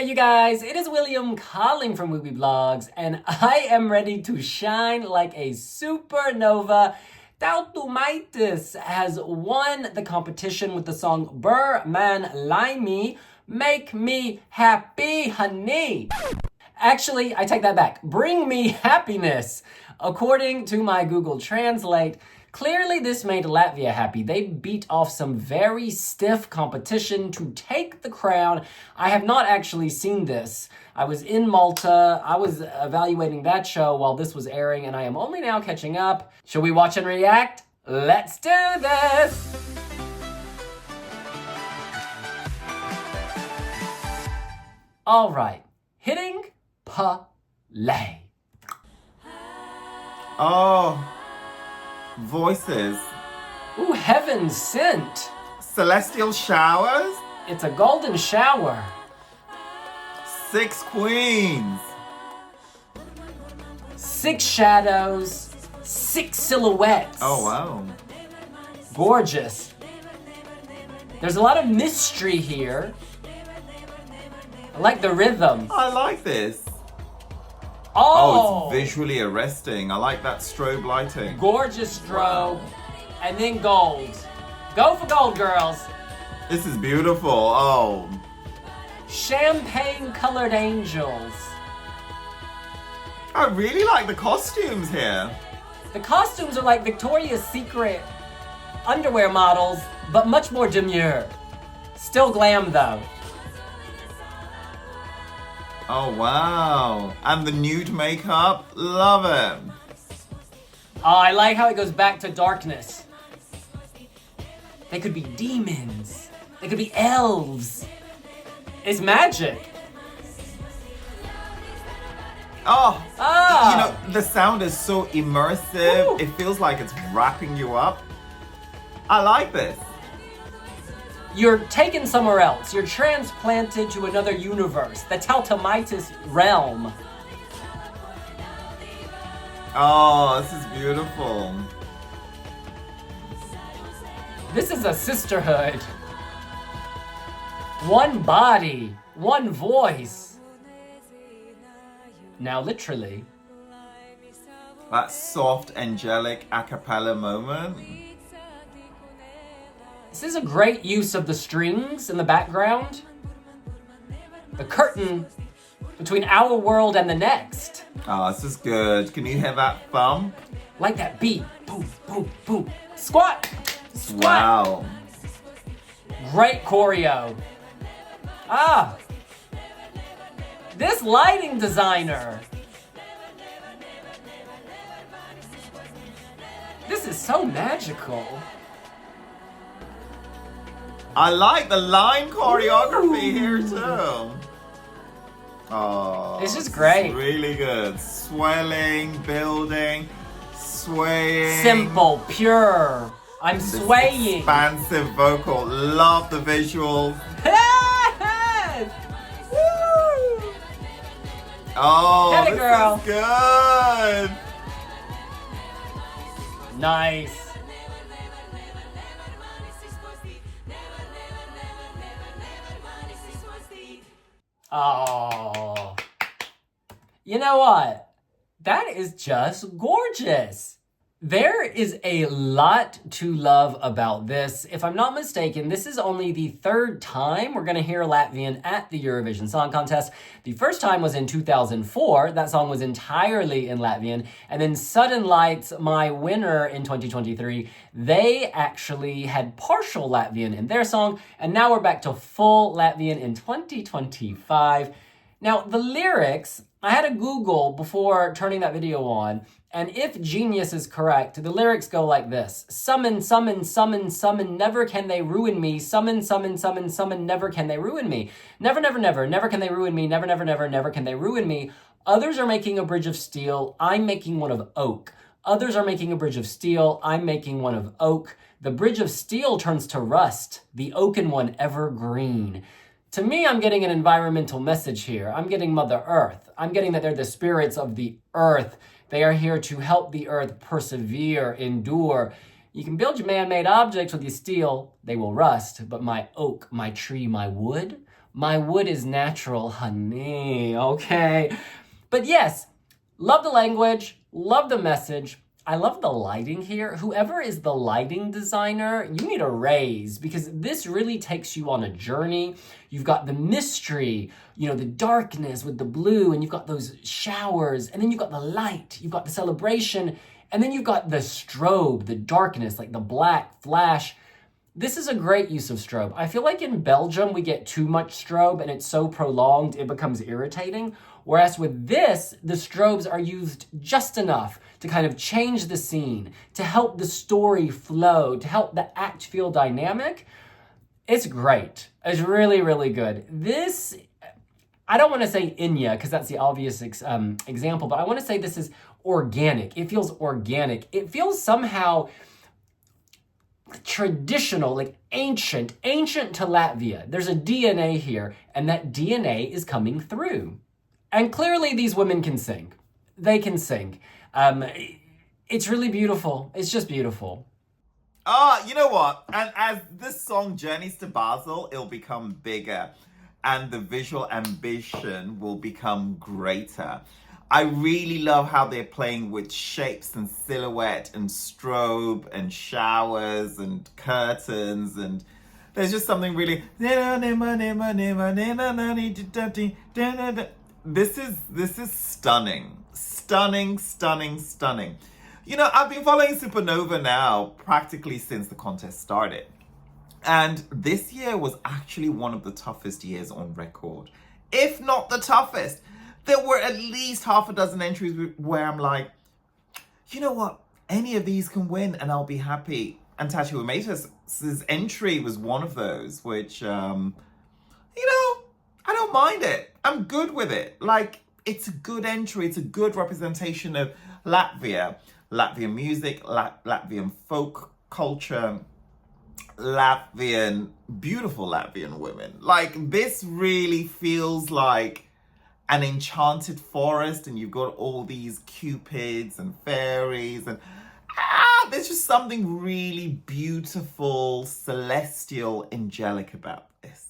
you guys, it is William calling from Wooby Blogs, and I am ready to shine like a supernova. Tautumeitas has won the competition with the song Burr Man Laimi, Make Me Happy Honey. Actually, I take that back. Bring me happiness. According to my Google Translate, clearly this made Latvia happy. They beat off some very stiff competition to take the crown. I have not actually seen this. I was in Malta. I was evaluating that show while this was airing, and I am only now catching up. Should we watch and react? Let's do this! All right, hitting play. Oh, voices. Ooh, heaven sent. Celestial showers. It's a golden shower. 6 queens. 6 shadows, 6 silhouettes. Oh, wow. Gorgeous. There's a lot of mystery here. I like the rhythm. I like this. Oh, it's visually arresting. I like that strobe lighting. Gorgeous strobe. And then gold. Go for gold, girls. This is beautiful. Oh. Champagne colored angels. I really like the costumes here. The costumes are like Victoria's Secret underwear models, but much more demure. Still glam though. Oh, wow. And the nude makeup. Love it. Oh, I like how it goes back to darkness. They could be demons. They could be elves. It's magic. Oh, Ah. you know, the sound is so immersive. Ooh. It feels like it's wrapping you up. I like this. You're taken somewhere else. You're transplanted to another universe, the Tautumeitas realm. Oh, this is beautiful. This is a sisterhood. One body, one voice. Now literally. That soft, angelic a cappella moment. This is a great use of the strings in the background. The curtain between our world and the next. Oh, this is good. Can you hear that thumb? Like that beat. Boom, boom, boom. Squat! Squat! Wow. Great choreo. Ah! This lighting designer. This is so magical. I like the line choreography here too. Oh, This is great. Really good. Swelling, building, swaying. Simple, pure. I'm This swaying. expansive vocal. Love the visuals. Yes! Woo! Oh, Get it, this girl. is good. Nice. Oh. You know what? That is just gorgeous. There is a lot to love about this. If I'm not mistaken, this is only the 3rd time we're going to hear Latvian at the Eurovision Song Contest. The first time was in 2004. That song was entirely in Latvian. And then Sudden Lights, my winner in 2023, they actually had partial Latvian in their song. And now we're back to full Latvian in 2025. Now, the lyrics, I had to Google before turning that video on, and if Genius is correct, the lyrics go like this. Summon, summon, summon, summon, never can they ruin me. Summon, summon, summon, summon, never can they ruin me. Never, never, never, never can they ruin me. Never, never, never, never can they ruin me. Others are making a bridge of steel. I'm making one of oak. Others are making a bridge of steel. I'm making one of oak. The bridge of steel turns to rust. The oaken one evergreen. To me, I'm getting an environmental message here. I'm getting Mother Earth. I'm getting that they're the spirits of the earth. They are here to help the earth persevere, endure. You can build your man-made objects with your steel. They will rust. But my oak, my tree, my wood, My wood is natural, honey, okay? But yes, love the language, love the message. I love the lighting here. Whoever is the lighting designer, you need a raise because this really takes you on a journey. You've got the mystery, the darkness with the blue, and you've got those showers, and then you've got the light, you've got the celebration, and then you've got the strobe, the darkness, like the black flash. This is a great use of strobe. I feel like in Belgium, we get too much strobe and it's so prolonged, it becomes irritating. Whereas with this, the strobes are used just enough to kind of change the scene, to help the story flow, to help the act feel dynamic. It's great. It's really, really good. This, I don't want to say Inya because that's the obvious example, but I want to say this is organic. It feels organic. It feels somehow traditional, like ancient to Latvia. There's a DNA here, and that DNA is coming through. And clearly these women can sing. They can sing. It's really beautiful. It's just beautiful. You know what? And as this song journeys to Basel, it'll become bigger and the visual ambition will become greater. I really love how they're playing with shapes and silhouette and strobe and showers and curtains, and there's just something really... This is stunning. Stunning. I've been following Supernova now practically since the contest started. And this year was actually one of the toughest years on record, if not the toughest. There were at least half a dozen entries where I'm like, you know what? Any of these can win and I'll be happy. And Tautumeitas' entry was one of those, which, I don't mind it. I'm good with it. Like, it's a good entry. It's a good representation of Latvia, Latvian music, Latvian folk culture, beautiful Latvian women. Like, this really feels like an enchanted forest, and you've got all these cupids and fairies, and there's just something really beautiful, celestial, angelic about this.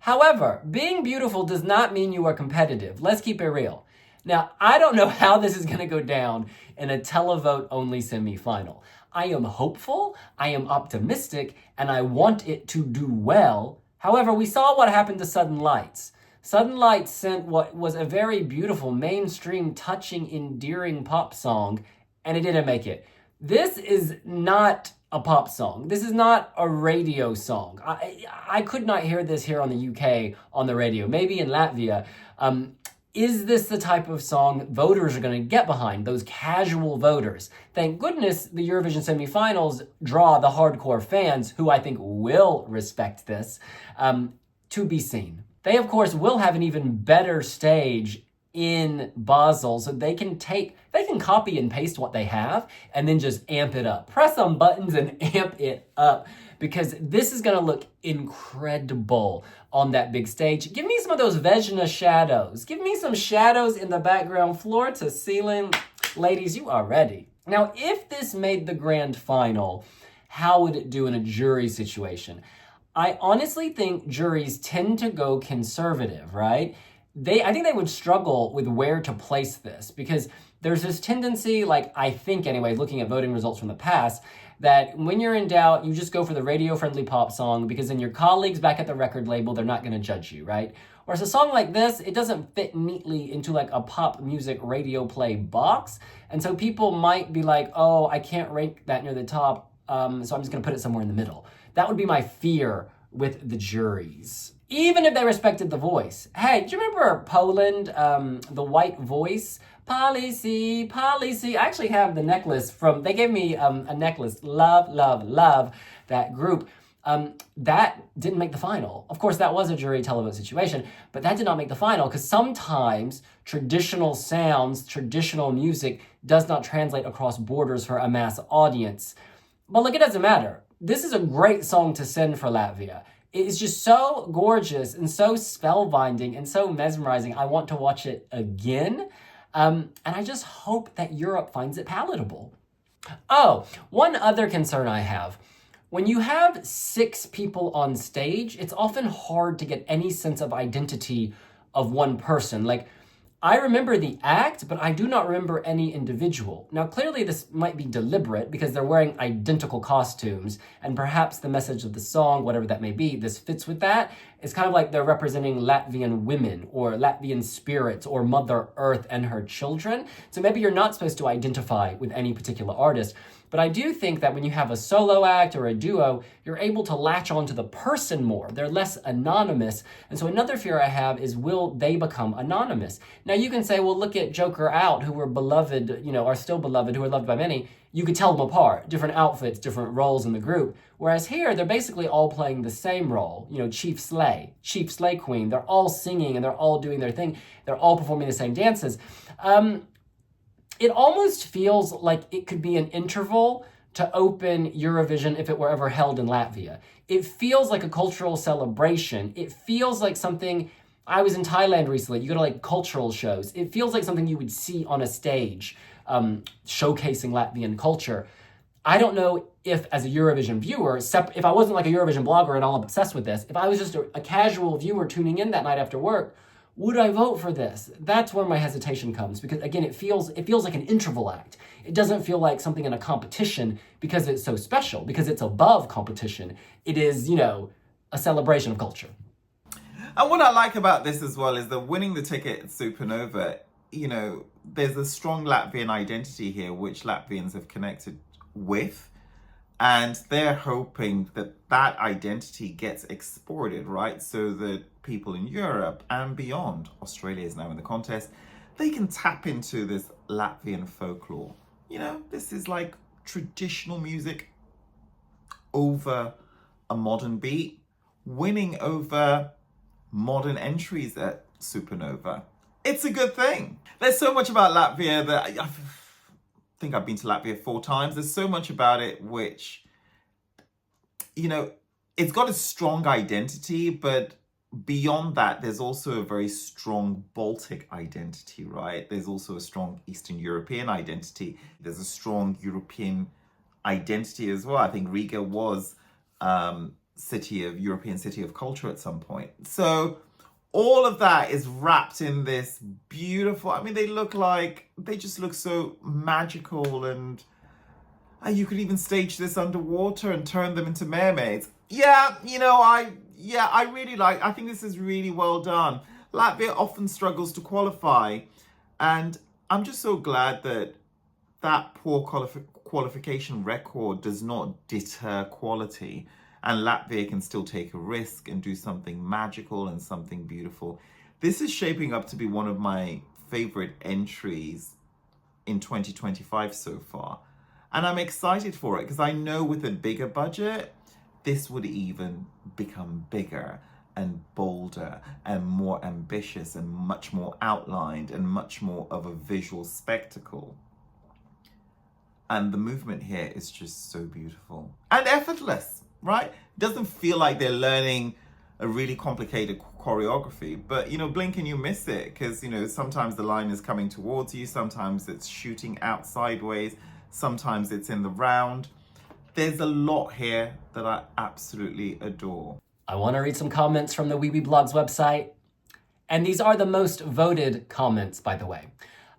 However, being beautiful does not mean you are competitive. Let's keep it real. Now, I don't know how this is going to go down in a televote only semifinal. I am hopeful, I am optimistic, and I want it to do well. However, we saw what happened to Sudden Lights. Sudden Lights sent what was a very beautiful, mainstream, touching, endearing pop song, and it didn't make it. This is not a pop song. This is not a radio song. I could not hear this here on the UK on the radio, maybe in Latvia. Is this the type of song voters are going to get behind, those casual voters? Thank goodness the Eurovision semifinals draw the hardcore fans, who I think will respect this, to be seen. They, of course, will have an even better stage in Basel, so they can copy and paste what they have and then just amp it up. Press some buttons and amp it up, because this is going to look incredible on that big stage. Give me some of those Vesna shadows. Give me some shadows in the background, floor to ceiling. Ladies, you are ready. Now, if this made the grand final, how would it do in a jury situation? I honestly think juries tend to go conservative, right? I think they would struggle with where to place this, because there's this tendency, like I think anyway, looking at voting results from the past, that when you're in doubt, you just go for the radio-friendly pop song, because then your colleagues back at the record label, they're not going to judge you, right? Whereas a song like this, it doesn't fit neatly into like a pop music radio play box, and so people might be like, oh, I can't rank that near the top, so I'm just going to put it somewhere in the middle. That would be my fear with the juries. Even if they respected the voice. Hey, do you remember Poland, the white voice? Policy. I actually have the necklace they gave me a necklace, love, that group. That didn't make the final. Of course, that was a jury televote situation, but that did not make the final, because sometimes traditional sounds, traditional music does not translate across borders for a mass audience. But look, it doesn't matter. This is a great song to send for Latvia. It is just so gorgeous and so spellbinding and so mesmerizing. I want to watch it again. And I just hope that Europe finds it palatable. Oh, one other concern I have. When you have 6 people on stage, it's often hard to get any sense of identity of one person. Like, I remember the act, but I do not remember any individual. Now, clearly this might be deliberate because they're wearing identical costumes, and perhaps the message of the song, whatever that may be, this fits with that. It's kind of like they're representing Latvian women or Latvian spirits or Mother Earth and her children. So maybe you're not supposed to identify with any particular artist. But I do think that when you have a solo act or a duo, you're able to latch on to the person more. They're less anonymous. And so another fear I have is, will they become anonymous? Now you can say, well, look at Joker Out, who were beloved, are still beloved, who are loved by many. You could tell them apart, different outfits, different roles in the group. Whereas here, they're basically all playing the same role. Chief Slay Queen. They're all singing and they're all doing their thing. They're all performing the same dances. It almost feels like it could be an interval to open Eurovision if it were ever held in Latvia. It feels like a cultural celebration. It feels like something. I was in Thailand recently. You go to like cultural shows. It feels like something you would see on a stage, showcasing Latvian culture. I don't know if, as a Eurovision viewer, if I wasn't like a Eurovision blogger and all obsessed with this, if I was just a casual viewer tuning in that night after work, would I vote for this? That's where my hesitation comes, because again, it feels like an interval act. It doesn't feel like something in a competition because it's so special, because it's above competition. It is, a celebration of culture. And what I like about this as well is that winning the ticket at Supernova, there's a strong Latvian identity here, which Latvians have connected with. And they're hoping that that identity gets exported, right? So that people in Europe and beyond, Australia is now in the contest, they can tap into this Latvian folklore. This is like traditional music over a modern beat, winning over modern entries at Supernova. It's a good thing. There's so much about Latvia that I think I've been to Latvia 4 times. There's so much about it which, it's got a strong identity, but beyond that, there's also a very strong Baltic identity, right? There's also a strong Eastern European identity. There's a strong European identity as well. I think Riga was European city of culture at some point. So all of that is wrapped in this beautiful, they just look so magical, and you could even stage this underwater and turn them into mermaids. I think this is really well done. Latvia often struggles to qualify, and I'm just so glad that poor qualification record does not deter quality, and Latvia can still take a risk and do something magical and something beautiful. This is shaping up to be one of my favorite entries in 2025 so far. And I'm excited for it because I know with a bigger budget, this would even become bigger and bolder and more ambitious and much more outlined and much more of a visual spectacle. And the movement here is just so beautiful and effortless, right? It doesn't feel like they're learning a really complicated choreography, but blink and you miss it because sometimes the line is coming towards you, sometimes it's shooting out sideways, sometimes it's in the round. There's a lot here that I absolutely adore. I want to read some comments from the Weeby Blogs website. And these are the most voted comments, by the way.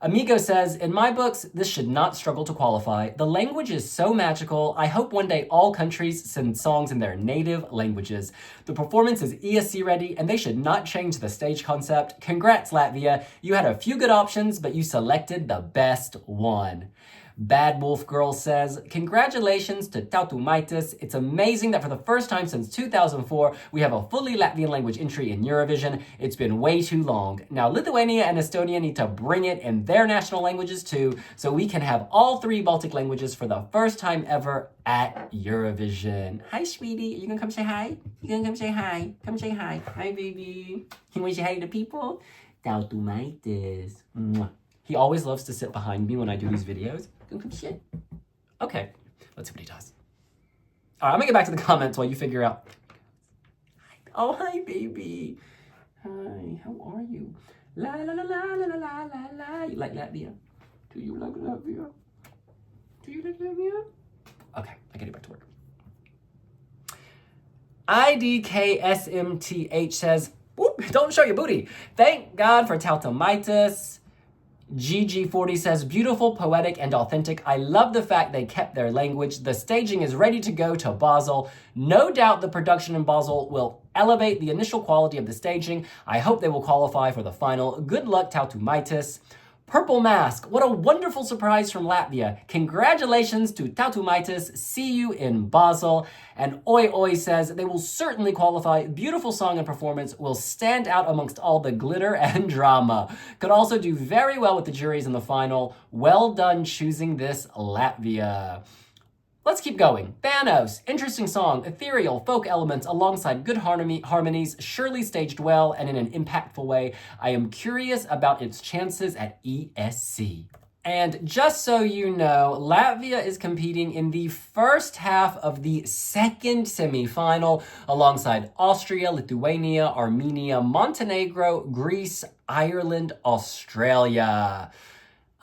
Amigo says, in my books, this should not struggle to qualify. The language is so magical. I hope one day all countries send songs in their native languages. The performance is ESC ready, and they should not change the stage concept. Congrats, Latvia. You had a few good options, but you selected the best one. Bad Wolf Girl says, congratulations to Tautumeitas. It's amazing that for the first time since 2004, we have a fully Latvian language entry in Eurovision. It's been way too long. Now Lithuania and Estonia need to bring it in their national languages too, so we can have all 3 Baltic languages for the first time ever at Eurovision. Hi, sweetie. Are you gonna come say hi? You gonna come say hi? Come say hi. Hi, baby. You wanna say hi to people? Tautumeitas. He always loves to sit behind me when I do these videos. Come sit. Okay, let's see what he does. All right, I'm gonna get back to the comments while you figure out. Oh, hi, baby. Hi, how are you? La la la la la la la la la. You like Latvia? Do you like Latvia? Do you like Latvia? Okay, I gotta get back to work. IDKSMTH says, "Whoop, don't show your booty. Thank God for Tautumeitas." GG40 says, "Beautiful, poetic, and authentic. I love the fact they kept their language. The staging is ready to go to Basel. No doubt the production in Basel will elevate the initial quality of the staging. I hope they will qualify for the final. Good luck, Tautumeitas." Purple Mask, what a wonderful surprise from Latvia. Congratulations to Tautumeitas. See you in Basel. And Oi Oi says, "They will certainly qualify. Beautiful song and performance will stand out amongst all the glitter and drama. Could also do very well with the juries in the final. Well done choosing this Latvia." Let's keep going. Thanos, interesting song, ethereal, folk elements alongside good harmonies, surely staged well and in an impactful way. I am curious about its chances at ESC. And just so you know, Latvia is competing in the first half of the second semifinal alongside Austria, Lithuania, Armenia, Montenegro, Greece, Ireland, Australia.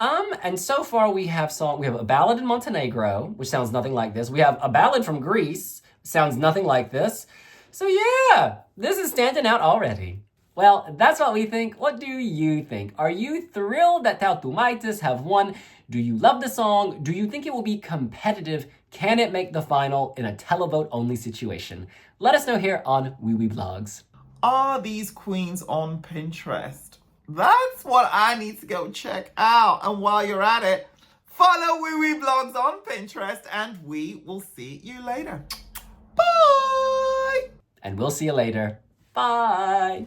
And so far we have a ballad in Montenegro, which sounds nothing like this. We have a ballad from Greece, sounds nothing like this. So yeah, this is standing out already. Well, that's what we think. What do you think? Are you thrilled that Tautumeitas have won? Do you love the song? Do you think it will be competitive? Can it make the final in a televote only situation? Let us know here on Wee Wee Blogs. Are these queens on Pinterest? That's what I need to go check out. And while you're at it, follow Wee Wee Blogs on Pinterest and we will see you later. Bye! And we'll see you later. Bye!